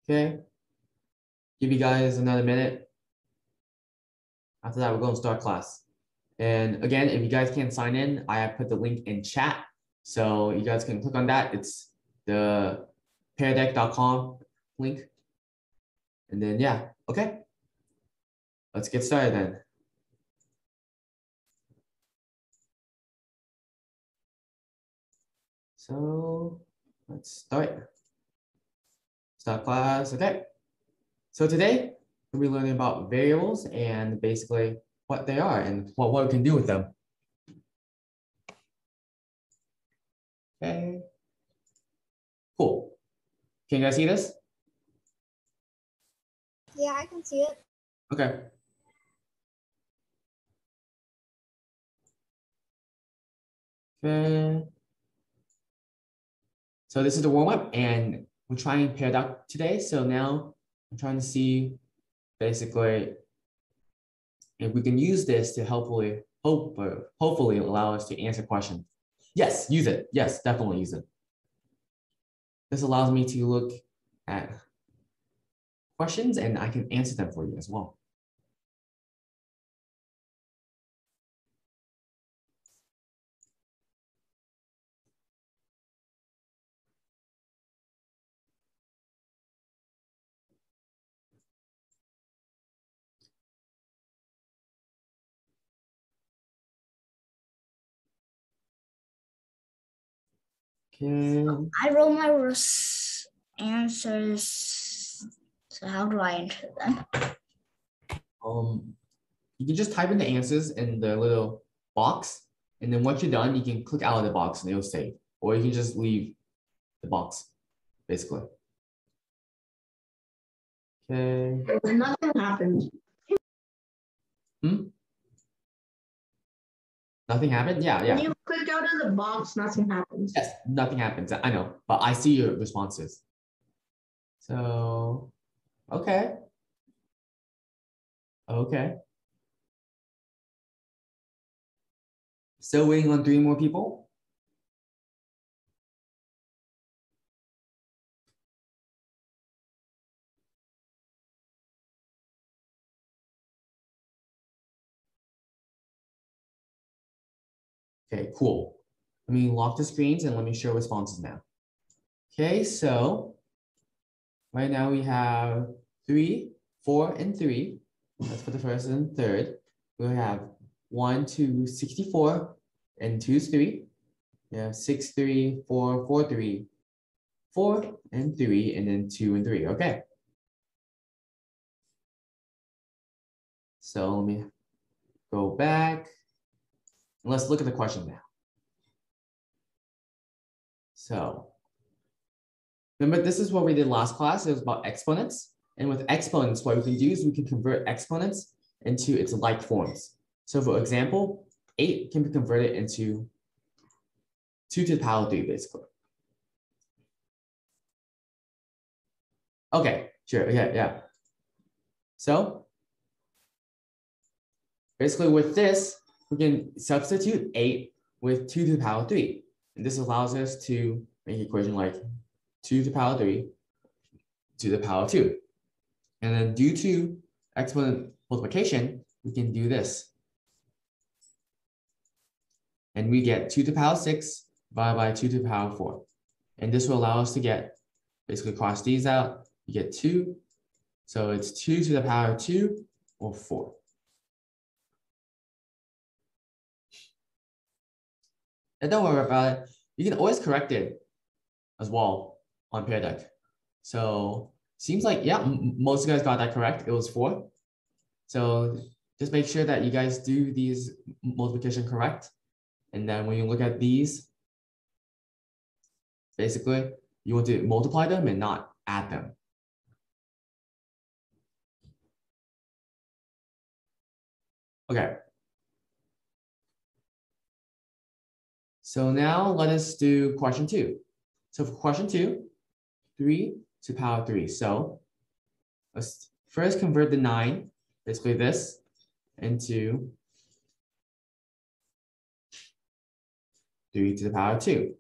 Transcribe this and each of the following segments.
Okay. Give you guys another minute. After that, we're going to start class. And again, if you guys can't sign in, I have put the link in chat. So you guys can click on that. It's the peardeck.com link. And then, yeah, okay. Let's get started then. So let's start. Start class, okay. So today, we'll be learning about variables and basically what they are and what we can do with them. Okay. Cool. Can you guys see this? Yeah, I can see it. Okay. Okay. So this is the warm-up and we're trying paired out today. So now I'm trying to see basically if we can use this to hopefully allow us to answer questions. Yes, use it. Yes, definitely use it. This allows me to look at questions and I can answer them for you as well. Okay. I wrote my answers. So how do I enter them? You can just type in the answers in the little box, and then once you're done, you can click out of the box and it'll save, or you can just leave the box, basically. Okay. Nothing happened. Nothing happened? Yeah. When you click out of the box, nothing happens. Yes, nothing happens. I know, but I see your responses. So, okay. Okay. Still waiting on 3 more people. Okay, cool. Let me lock the screens and let me show responses now. Okay, so right now we have 3, 4, and 3. That's for the first and third. We have 1, 2, 64, and 2 is 3. We have 6, 3, 4, 4, 3, 4, and 3, and then 2 and 3. Okay. So let me go back. And let's look at the question now. So remember, this is what we did last class. It was about exponents. And with exponents, what we can do is we can convert exponents into its like forms. So for example, 8 can be converted into 2 to the power of 3, basically. Okay, sure, yeah. So basically with this, we can substitute 8 with 2 to the power of 3. And this allows us to make an equation like 2 to the power of 3 to the power of 2. And then due to exponent multiplication, we can do this. And we get 2 to the power of 6 divided by 2 to the power of 4. And this will allow us to get, basically cross these out, you get 2. So it's 2 to the power of 2 or 4. And don't worry about it. You can always correct it as well on Pear Deck. So seems like, yeah, most of you guys got that correct. It was 4. So just make sure that you guys do these multiplication correct. And then when you look at these, basically, you want to multiply them and not add them. Okay. So now let us do question 2. So for question 2, 3 to the power of 3. So let's first convert the 9, basically this, into 3 to the power of 2.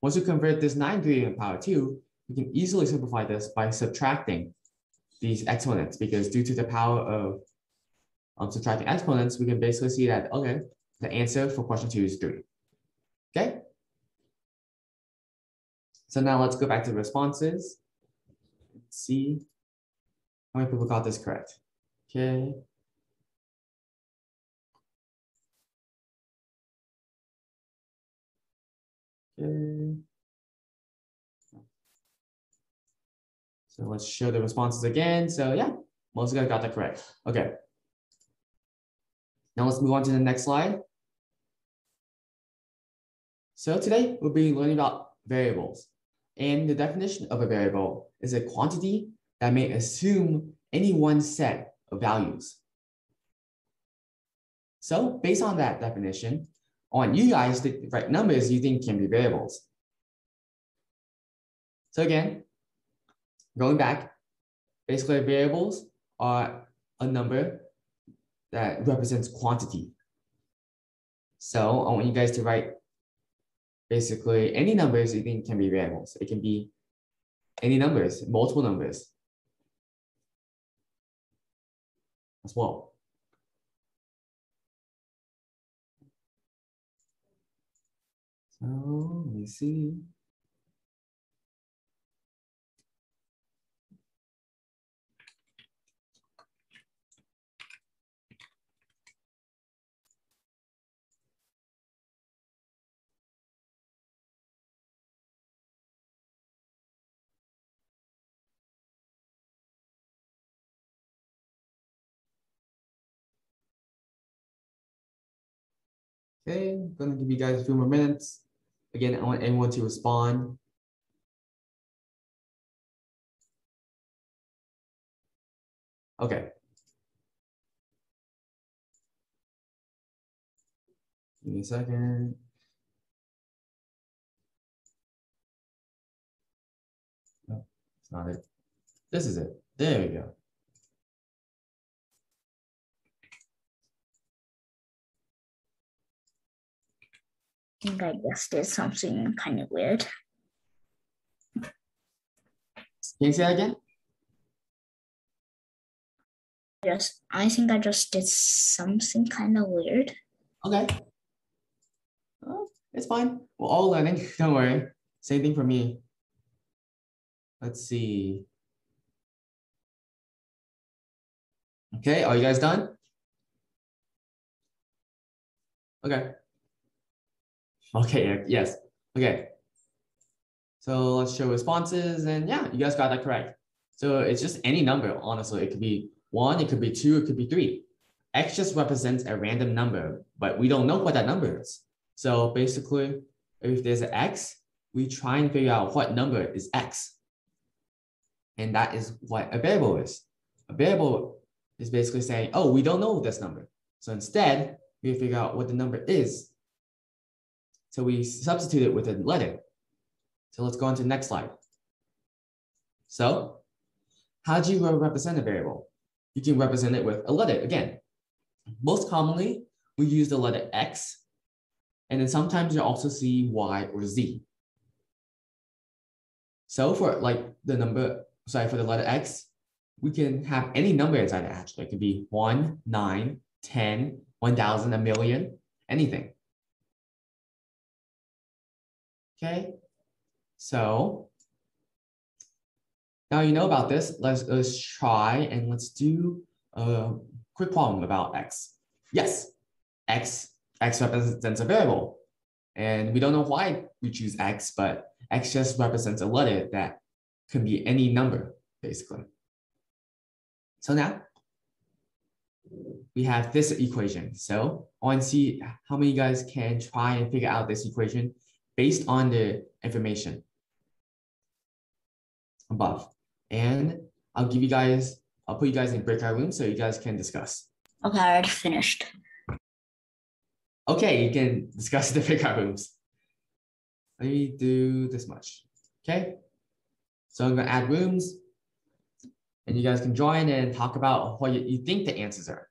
Once you convert this 9 to the power of 2, we can easily simplify this by subtracting these exponents, because due to the power of subtracting exponents, we can basically see that, okay, the answer for question 2 is 3. Okay? So now let's go back to the responses. Let's see how many people got this correct. Okay. Okay. So let's show the responses again. So yeah, most of you guys got that correct. Okay. Now let's move on to the next slide. So today we'll be learning about variables. And the definition of a variable is a quantity that may assume any one set of values. So based on that definition, I want you guys to write numbers you think can be variables. So again, going back, basically variables are a number that represents quantity. So I want you guys to write basically any numbers you think can be variables. It can be any numbers, multiple numbers as well. So let me see. Okay, I'm gonna give you guys a few more minutes. Again, I want anyone to respond. Okay. Give me a second. No, it's not it. This is it. There we go. I think I guessed did something kind of weird. Can you say that again? I think I just did something kind of weird. Okay. It's fine. We're all learning. Don't worry. Same thing for me. Let's see. Okay, are you guys done? Okay. Okay, yes. Okay. So let's show responses, and yeah, you guys got that correct. So it's just any number, honestly. It could be 1, it could be 2, it could be 3. X just represents a random number, but we don't know what that number is. So basically, if there's an X, we try and figure out what number is X. And that is what a variable is. A variable is basically saying, oh, we don't know this number. So instead, we figure out what the number is. So we substitute it with a letter. So let's go on to the next slide. So how do you represent a variable? You can represent it with a letter again. Most commonly, we use the letter X, and then sometimes you'll also see Y or Z. So for like the number, sorry, for the letter X, we can have any number inside it actually. It could be 1, 9, 10, 1,000, a million, anything. Okay, so now you know about this. Let's try and let's do a quick problem about X. Yes, X represents a variable. And we don't know why we choose X, but X just represents a letter that can be any number, basically. So now we have this equation. So I want to see how many guys can try and figure out this equation based on the information above. And I'll put you guys in breakout rooms so you guys can discuss. Okay, I already finished. Okay, you can discuss the breakout rooms. Let me do this much. Okay. So I'm gonna add rooms and you guys can join and talk about what you think the answers are.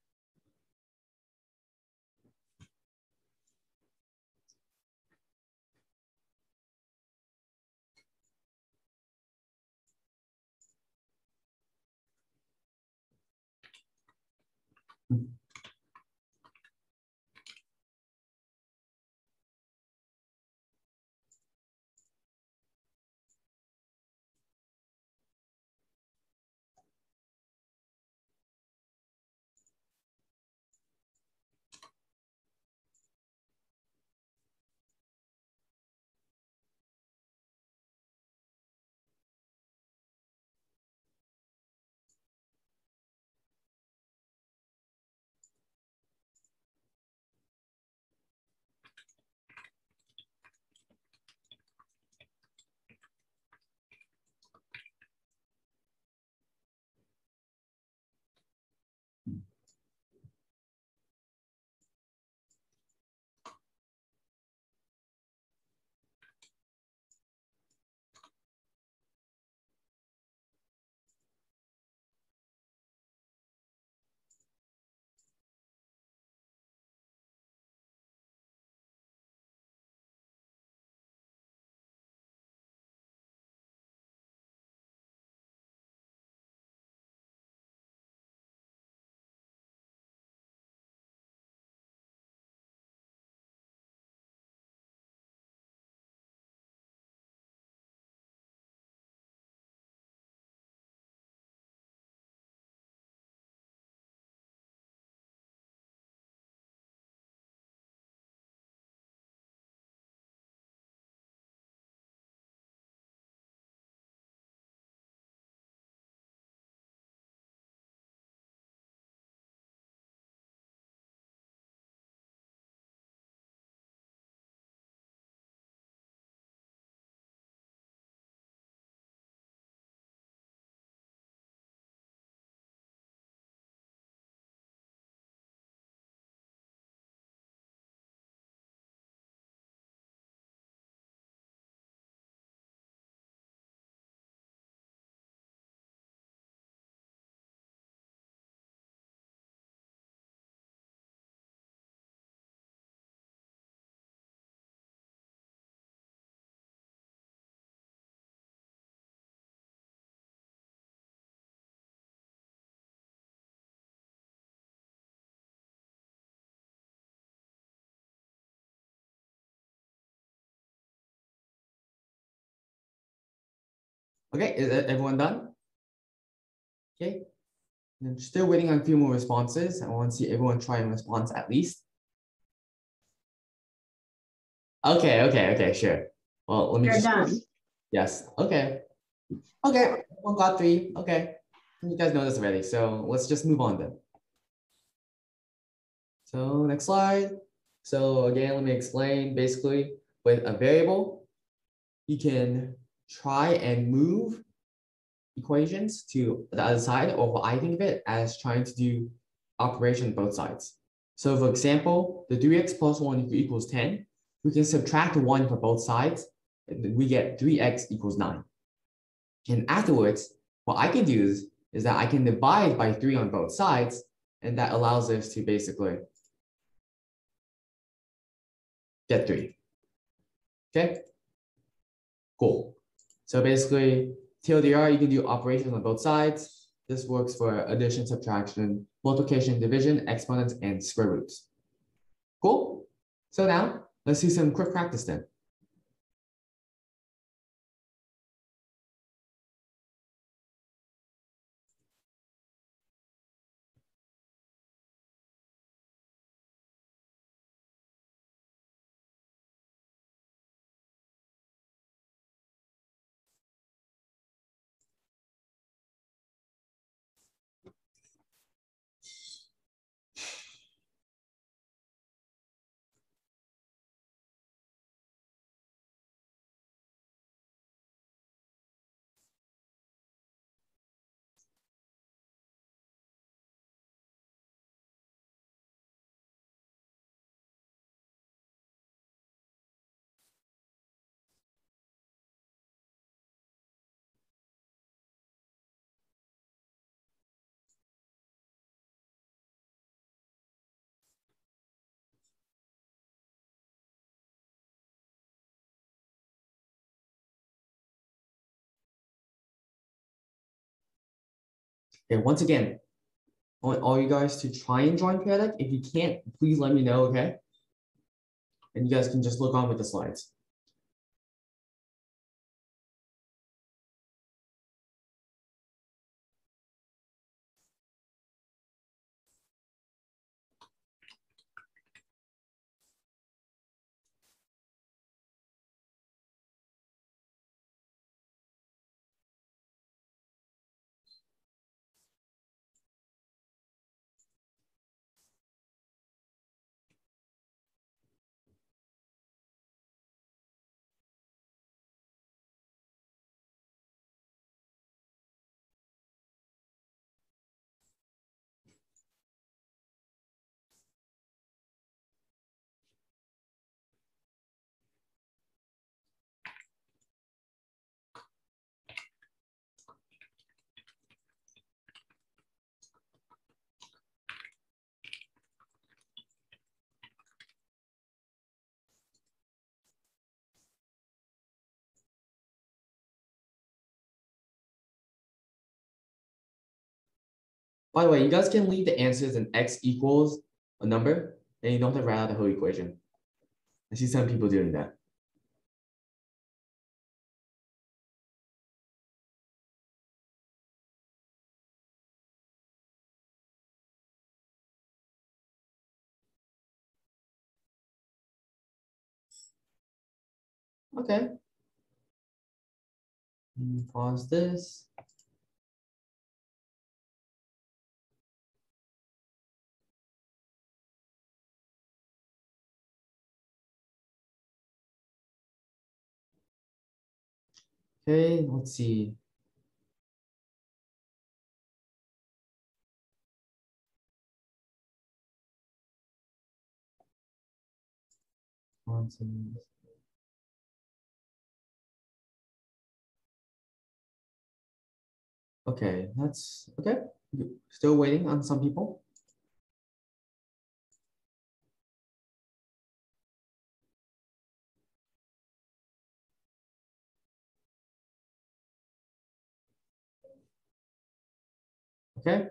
Okay, is everyone done? Okay, I'm still waiting on a few more responses. I want to see everyone try and respond at least. Okay, sure. Well, let me You're just. done. Yes, okay. Okay, everyone got 3. Okay, you guys know this already, so let's just move on then. So next slide. So again, let me explain. Basically, with a variable, you can try and move equations to the other side, or I think of it as trying to do operation on both sides. So for example, the 3x plus 1 equals 10. We can subtract 1 for both sides, and we get 3x equals 9. And afterwards, what I can do is that I can divide by 3 on both sides, and that allows us to basically get 3. Okay, cool. So basically, TLDR, you can do operations on both sides. This works for addition, subtraction, multiplication, division, exponents, and square roots. Cool. So now let's do some quick practice then. Okay, once again, I want all you guys to try and join pair deck. If you can't, please let me know, okay? And you guys can just look on with the slides. By the way, you guys can leave the answers in x equals a number, and you don't have to write out the whole equation. I see some people doing that. Okay. Pause this. Okay, let's see. Okay, that's okay. Still waiting on some people. Okay.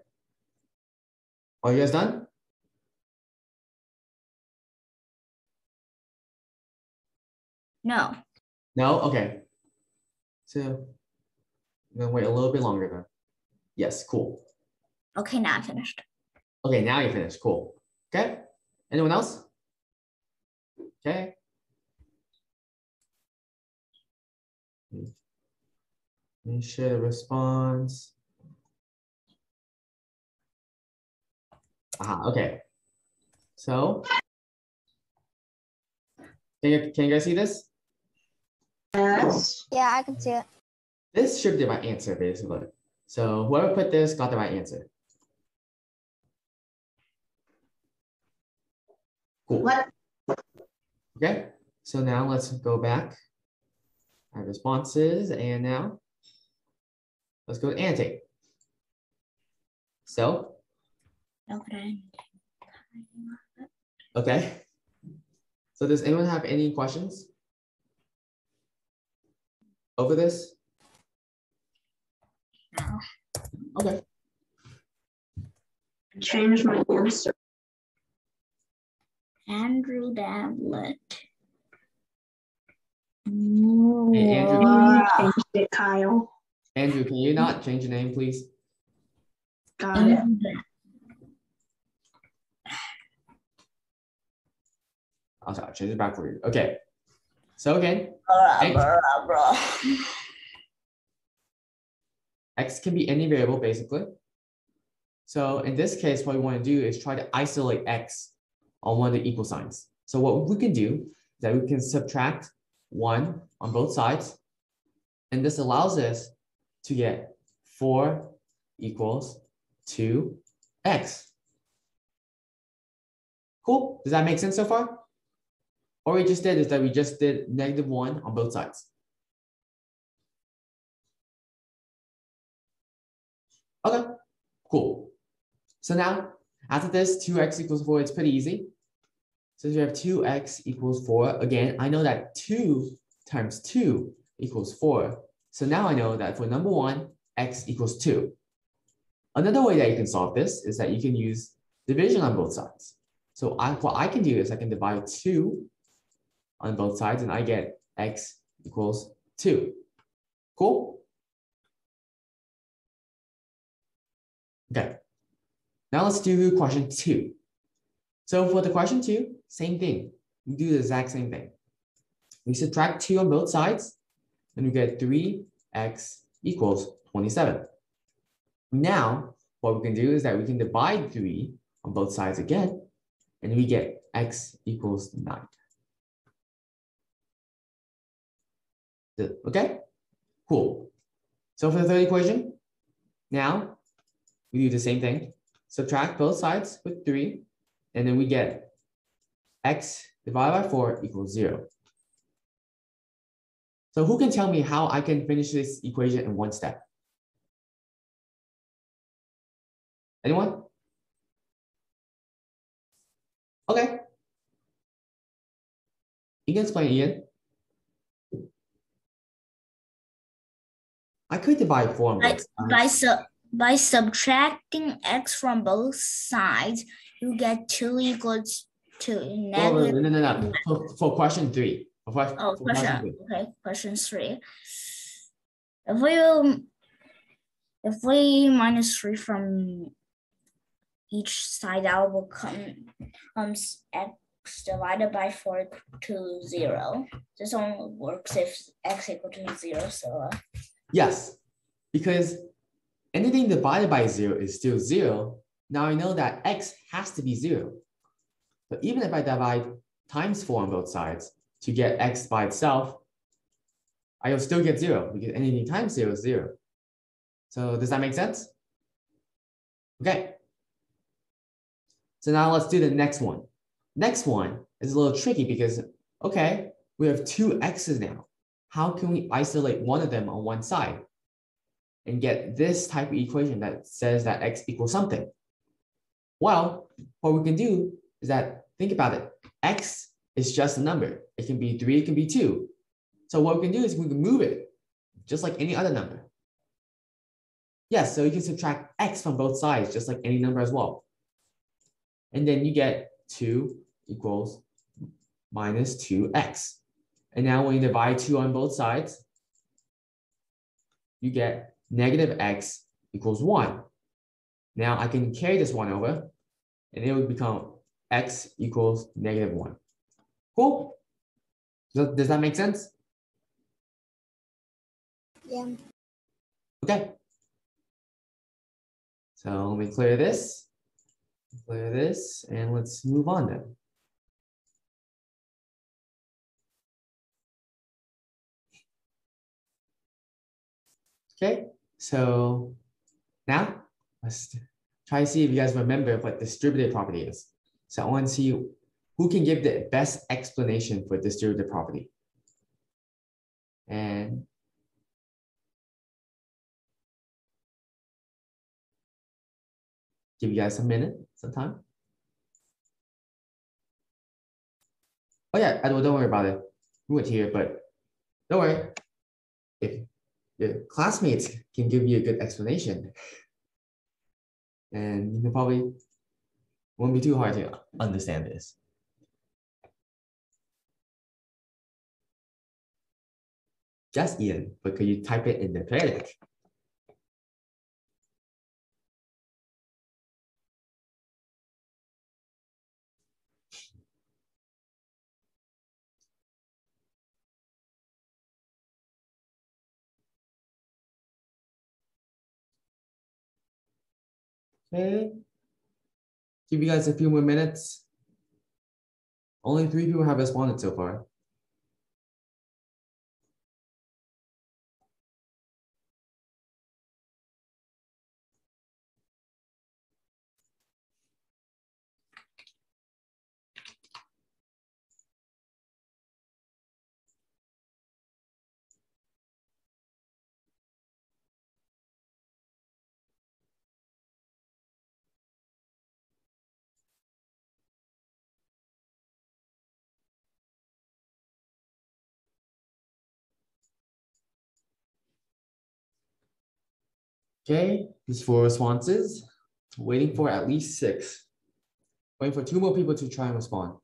Are you guys done? No. No? Okay. So I'm gonna wait a little bit longer then. Yes, cool. Okay, now I finished. Okay, now you're finished. Cool. Okay. Anyone else? Okay. Let me share the response. Okay. So can you guys see this? Yes. Yeah, I can see it. This should be my answer, basically. So whoever put this got the right answer. Cool. What? Okay. So now let's go back. Our responses, and now let's go to annotate. So, okay. So does anyone have any questions over this? No. Okay. Change my answer. Andrew Damlet. Hey, Andrew. You changed it, Kyle. Andrew, can you not change your name, please? Got it. I'll change it back for you. Okay. So again, X can be any variable, basically. So in this case, what we want to do is try to isolate X on one of the equal signs. So what we can do is that we can subtract 1 on both sides. And this allows us to get 4 equals 2x. Cool. Does that make sense so far? All we just did is that we just did -1 on both sides. Okay, cool. So now after this, 2x equals 4, it's pretty easy. Since we have 2x equals 4, again, I know that 2 times 2 equals 4. So now I know that for number 1, x equals 2. Another way that you can solve this is that you can use division on both sides. So what I can do is I can divide 2 on both sides and I get x equals 2. Cool? Okay. Now let's do question 2. So for the question 2, same thing. We do the exact same thing. We subtract 2 on both sides and we get 3x equals 27. Now, what we can do is that we can divide 3 on both sides again, and we get x equals 9. Okay? Cool. So for the third equation, now we do the same thing. Subtract both sides with 3, and then we get x divided by 4 equals 0. So who can tell me how I can finish this equation in one step? Anyone? Okay. You can explain, Ian. I could divide 4 on both sides. By subtracting x from both sides, you get 2 equals to negative. No. For question 3. Question 3. If we minus 3 from each side, that will comes x divided by 4 to 0. This only works if x equal to 0. So yes, because anything divided by 0 is still 0. Now I know that x has to be 0. But even if I divide times 4 on both sides to get x by itself, I will still get 0 because anything times 0 is 0. So does that make sense? Okay. So now let's do the next one. Next one is a little tricky because, okay, we have 2 x's now. How can we isolate one of them on one side and get this type of equation that says that x equals something? Well, what we can do is that, think about it. X is just a number. It can be 3, it can be 2. So what we can do is we can move it just like any other number. Yes, so you can subtract x from both sides just like any number as well. And then you get 2 equals minus 2x. And now when you divide 2 on both sides, you get negative x equals 1. Now I can carry this 1 over, and it would become x equals negative 1. Cool? Does that make sense? yeah. Okay. So let me clear this, and let's move on then. Okay, so now let's try to see if you guys remember what distributive property is. So I want to see who can give the best explanation for distributive property. And give you guys a minute, some time. Oh yeah, Edward, don't worry about it. We went here, but don't worry. If your classmates can give you a good explanation, and you can probably won't be too hard to understand this. Yes, Ian, but could you type it in the credit? Okay. Give you guys a few more minutes. Only 3 people have responded so far. Okay, these 4 responses. Waiting for at least 6. Waiting for 2 more people to try and respond.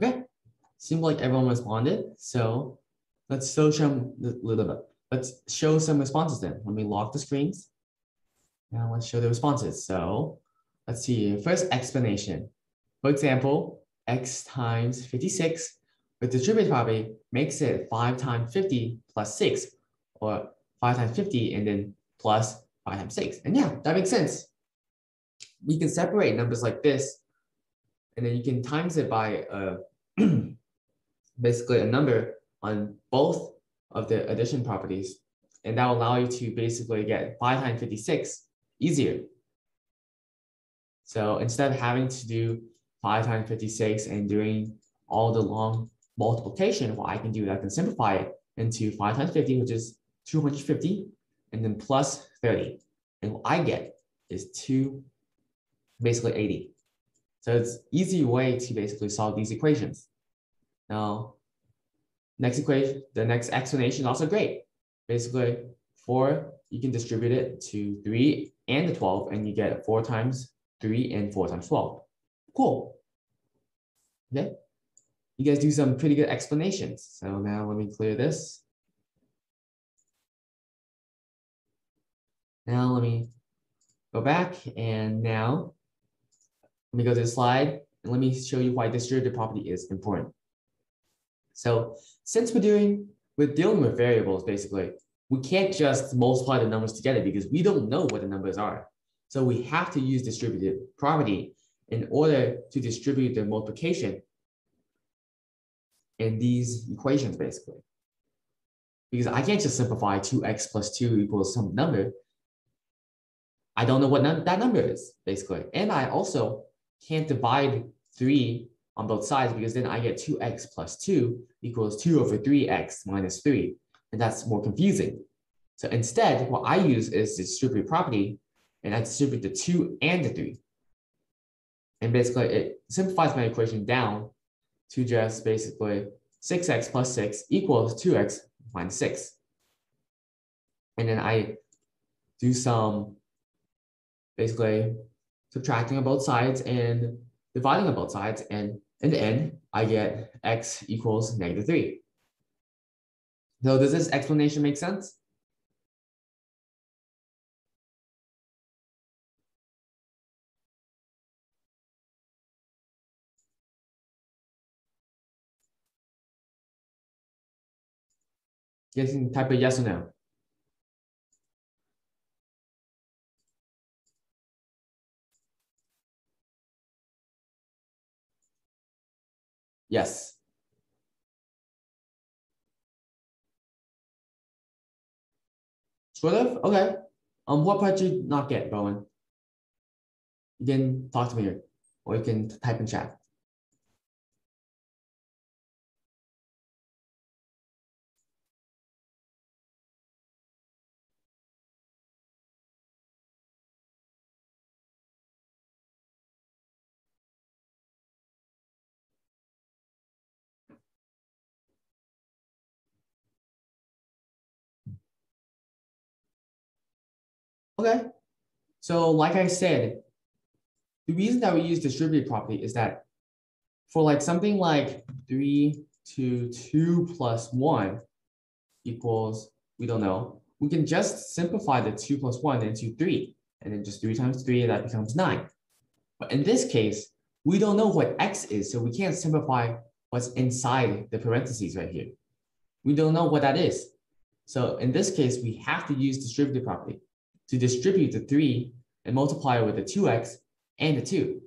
Okay, seems like everyone responded. So let's show some responses then. Let me lock the screens. Now let's show the responses. So let's see, first explanation. For example, x times 56 with distributive property makes it 5 times 50 plus 6, or 5 times 50 and then plus 5 times 6. And yeah, that makes sense. We can separate numbers like this, and then you can times it by basically a number on both of the addition properties, and that will allow you to basically get 5 times 56 easier. So instead of having to do 5 times 56 and doing all the long multiplication, what I can do is I can simplify it into 5 times 50, which is 250, and then plus 30. And what I get is basically 80. So it's an easy way to basically solve these equations. Now, next equation, the next explanation is also great. Basically, 4, you can distribute it to 3 and the 12, and you get 4 times 3 and 4 times 12. Cool. Okay. You guys do some pretty good explanations. So now let me clear this. Now let me go back, and now let me go to the slide and let me show you why distributive property is important. So since we're dealing with variables, basically, we can't just multiply the numbers together because we don't know what the numbers are. So we have to use distributive property in order to distribute the multiplication in these equations, basically. Because I can't just simplify 2x plus 2 equals some number. I don't know what that number is, basically. And I also can't divide 3 on both sides, because then I get 2x plus 2 equals 2 over 3x minus 3. And that's more confusing. So instead, what I use is distributive property, and I distribute the 2 and the 3. And basically, it simplifies my equation down to just basically 6x plus 6 equals 2x minus 6. And then I do some basically subtracting on both sides and dividing on both sides, and in the end, I get x equals -3. So does this explanation make sense? You guys can type a yes or no. Yes. Sort of? Okay. What part did you not get, Bowen? You can talk to me here, or you can type in chat. Okay. So like I said, the reason that we use distributive property is that for like something like 3 to 2 plus 1 equals, we don't know, we can just simplify the 2 plus 1 into 3, and then just 3 times 3, that becomes 9. But in this case, we don't know what x is, so we can't simplify what's inside the parentheses right here. We don't know what that is. So in this case, we have to use distributive property to distribute the 3 and multiply it with the 2x and the 2.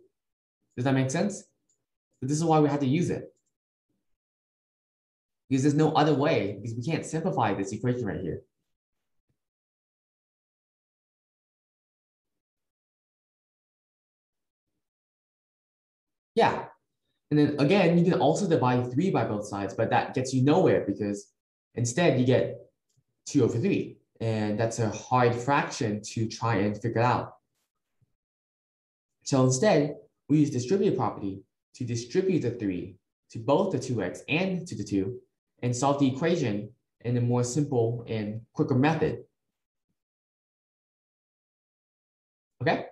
Does that make sense? But this is why we have to use it. Because there's no other way, because we can't simplify this equation right here. Yeah. And then again, you can also divide 3 by both sides, but that gets you nowhere because instead you get 2 over 3. And that's a hard fraction to try and figure out. So instead, we use distributive property to distribute the 3 to both the 2x and to the 2 and solve the equation in a more simple and quicker method. Okay?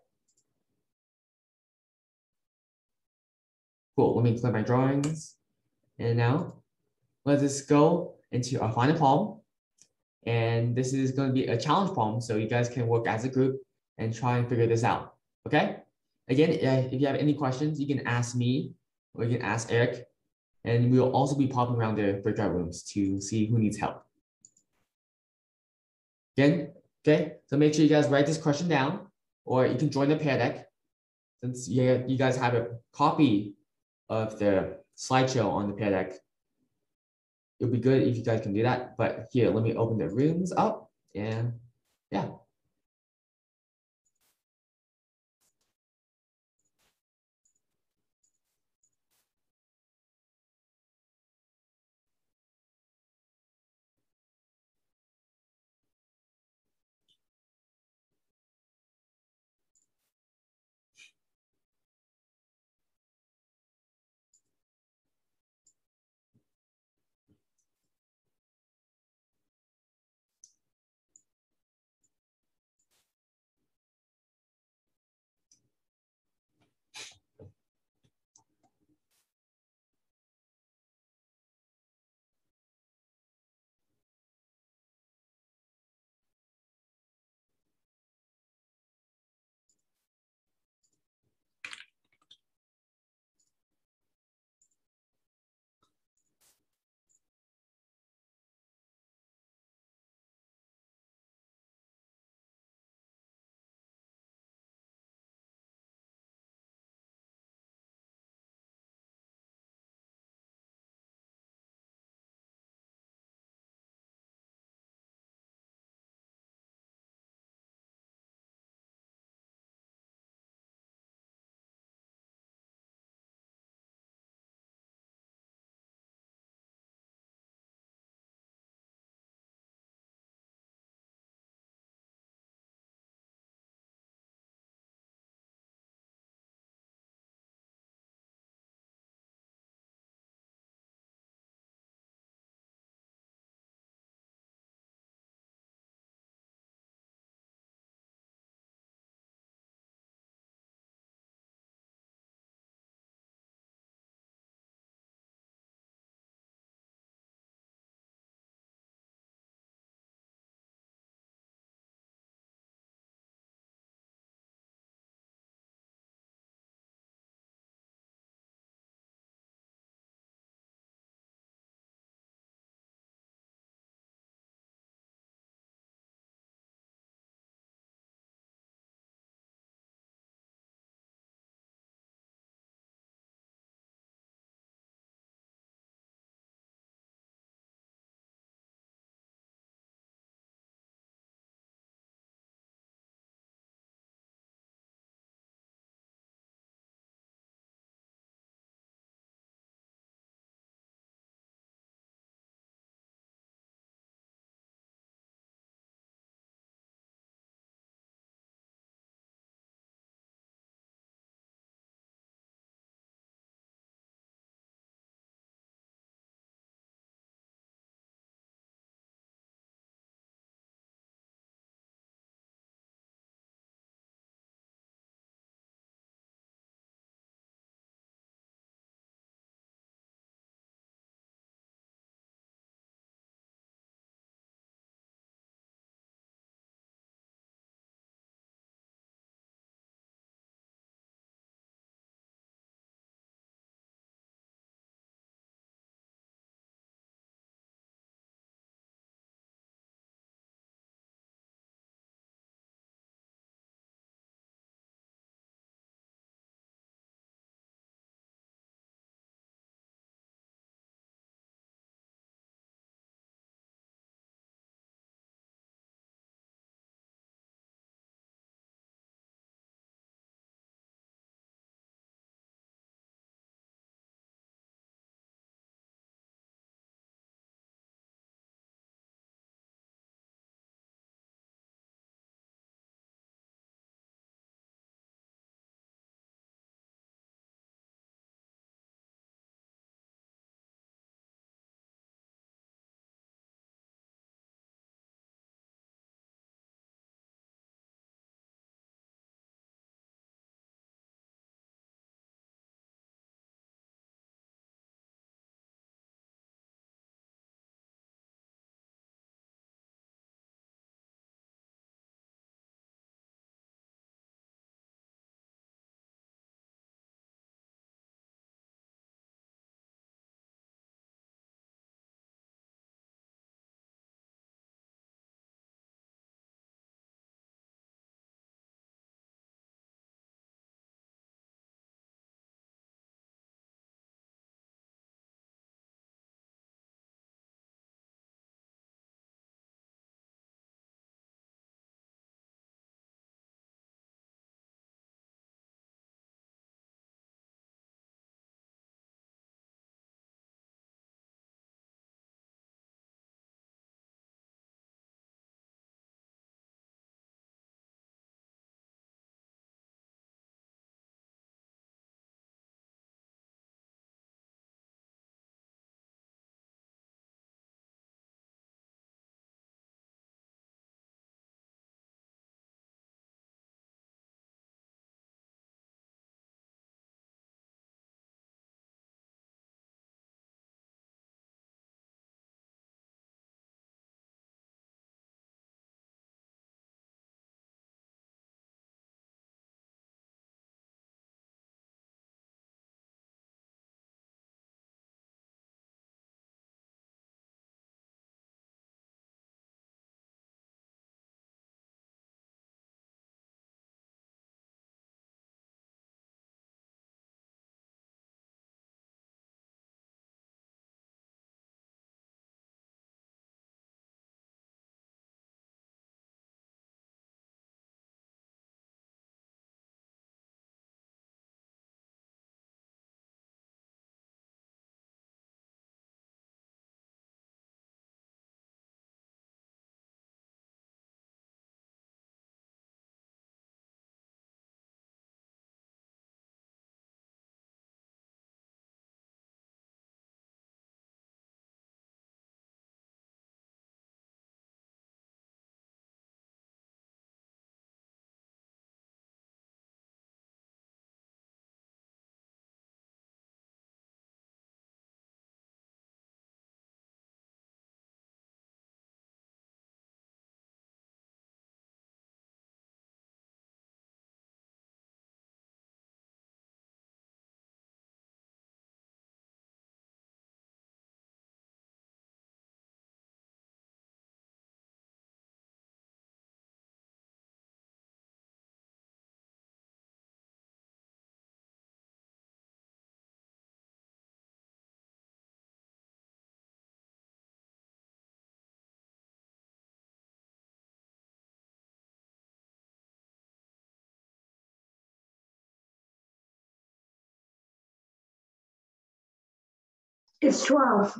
Cool, let me clear my drawings. And now, let us go into our final problem. And this is going to be a challenge problem, so you guys can work as a group and try and figure this out, okay? Again, if you have any questions, you can ask me or you can ask Eric, and we'll also be popping around the breakout rooms to see who needs help. Again, okay, so make sure you guys write this question down, or you can join the peer deck. Since you guys have a copy of the slideshow on the peer deck, it would be good if you guys can do that. But here, let me open the rooms up and yeah. It's 12.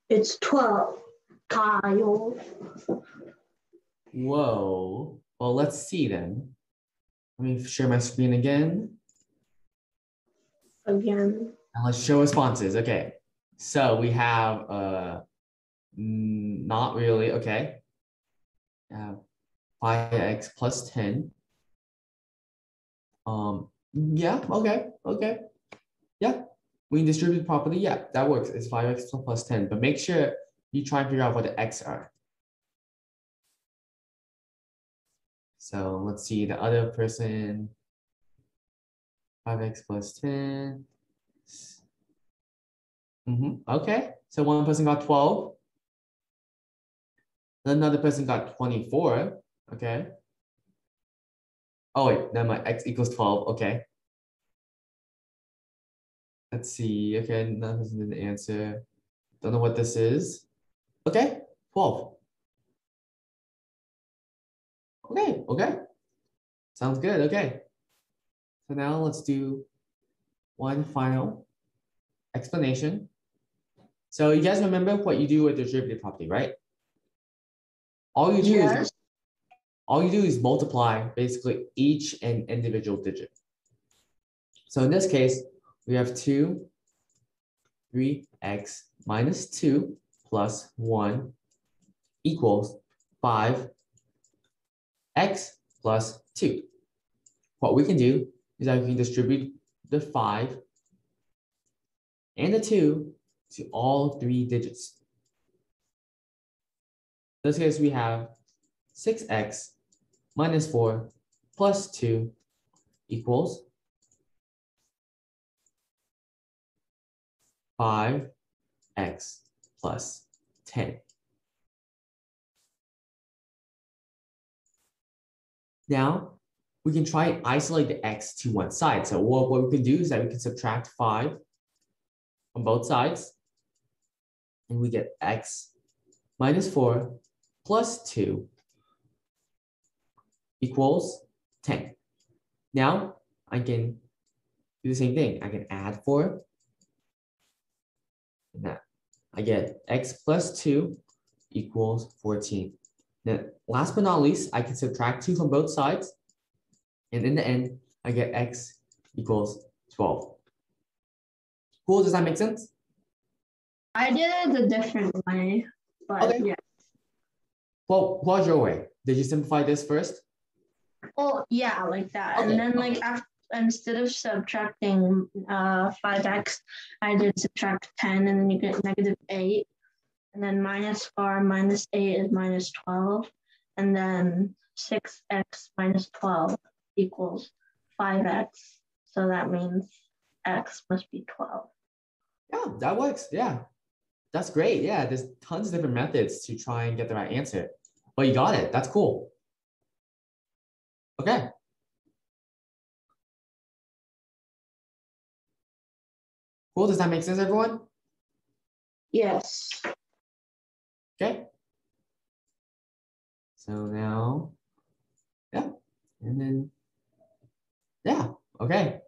It's 12, Kyle. Whoa. Well, let's see then. Let me share my screen again. Again. And let's show responses. Okay. So we have not really, okay. 5x plus 10. Yeah, okay. Yeah, we distribute property. Yeah, that works. It's 5x plus 10. But make sure you try and figure out what the x are. So let's see the other person. 5x plus 10. Okay, so one person got 12. Another person got 24. Okay. Oh wait, never mind. X equals 12. Okay. Let's see. Okay, another person didn't answer. Don't know what this is. Okay, 12. Okay. Sounds good. Okay. So now let's do one final explanation. So you guys remember what you do with distributive property, right? All you do is multiply basically each and individual digit. So in this case, we have 3x minus 2 plus 1 equals 5x plus 2. What we can do is that we can distribute the 5 and the 2 to all 3 digits. In this case, we have 6x minus 4 plus 2 equals 5x plus 10. Now, we can try and isolate the x to one side. So what we can do is that we can subtract 5 on both sides, and we get x minus 4 plus 2 equals 10. Now, I can do the same thing. I can add 4. And that I get x plus 2 equals 14. Now, last but not least, I can subtract 2 from both sides. And in the end, I get x equals 12. Cool, does that make sense? I did it a different way, but Okay. yeah. Well, what was your way? Did you simplify this first? Oh, yeah, like that. Okay, And then like instead of subtracting 5x, I did subtract 10, and then you get negative 8. And then minus 4 minus 8 is minus 12. And then 6x minus 12 equals 5x. So that means x must be 12. Yeah, that works. Yeah, that's great. Yeah, there's tons of different methods to try and get the right answer. But you got it. That's cool. Okay. Cool. Does that make sense, everyone? Yes. Okay. So now, yeah, and then, yeah, okay.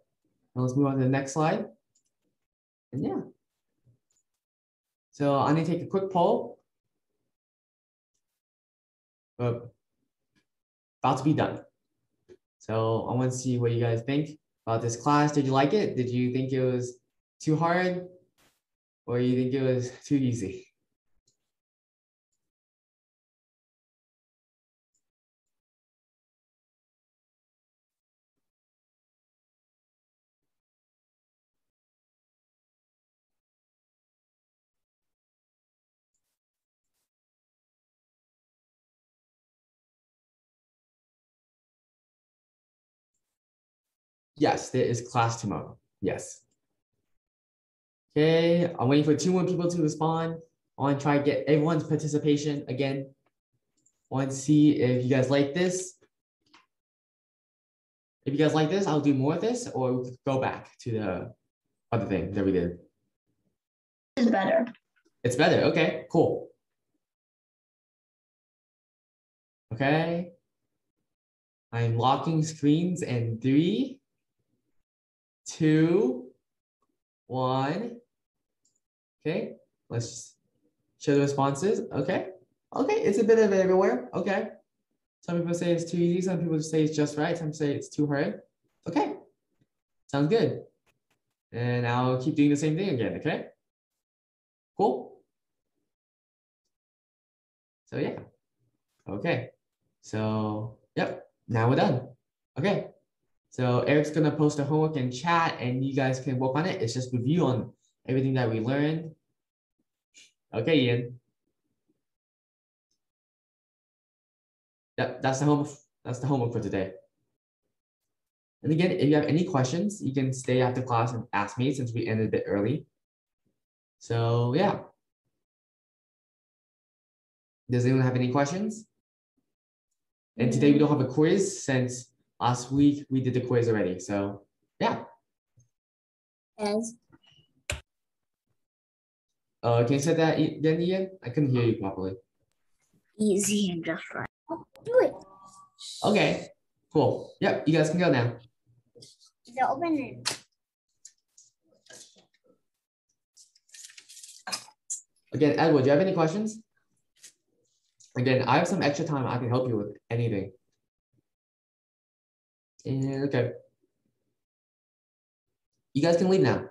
Now let's move on to the next slide. And yeah. So I'm gonna take a quick poll. About to be done. So I want to see what you guys think about this class. Did you like it? Did you think it was too hard? Or you think it was too easy? Yes, there is class tomorrow. Yes. Okay, I'm waiting for 2 more people to respond. I want to try to get everyone's participation again. I want to see if you guys like this. If you guys like this, I'll do more of this, or we could go back to the other thing that we did. It's better. It's better. Okay, cool. Okay. I'm locking screens in 3, 2, 1. Okay, let's show the responses. Okay, okay, it's a bit of everywhere. Okay, some people say it's too easy, some people say it's just right, some say it's too hard. Okay, sounds good. And I'll keep doing the same thing again. Okay, cool. So yeah, okay, so yep, now we're done. Okay, so Eric's gonna post the homework in chat and you guys can work on it. It's just review on everything that we learned. Okay, Ian. Yep, that's the homework for today. And again, if you have any questions, you can stay after class and ask me since we ended a bit early. So yeah. Does anyone have any questions? And today we don't have a quiz since last week we did the quiz already. So yeah. Yes. Can you say that again, Ian? I couldn't hear you properly. Easy and just right. Do it. Okay, cool. Yep, you guys can go now. Open it. Again, Edward, do you have any questions? Again, I have some extra time. I can help you with anything. And okay. You guys can leave now.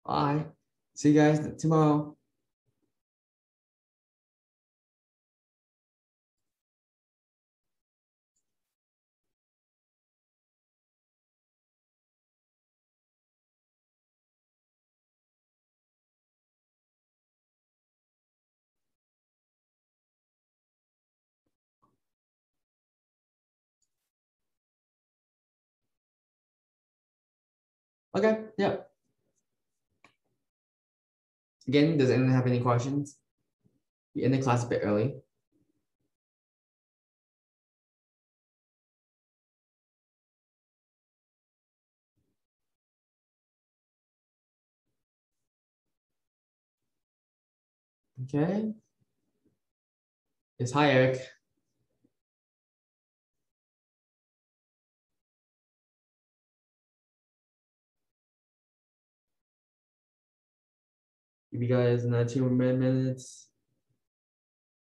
Bye. See you guys tomorrow. Okay, yeah. Again, does anyone have any questions? We end the class a bit early. Okay. Yes, hi, Eric. Give you guys another 2 more minutes.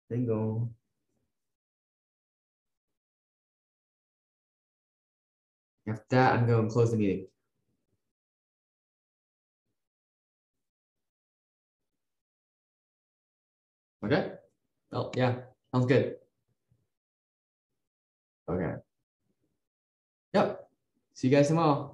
Then go. After that, I'm going to close the meeting. Okay? Oh, yeah, sounds good. Okay. Yep. See you guys tomorrow.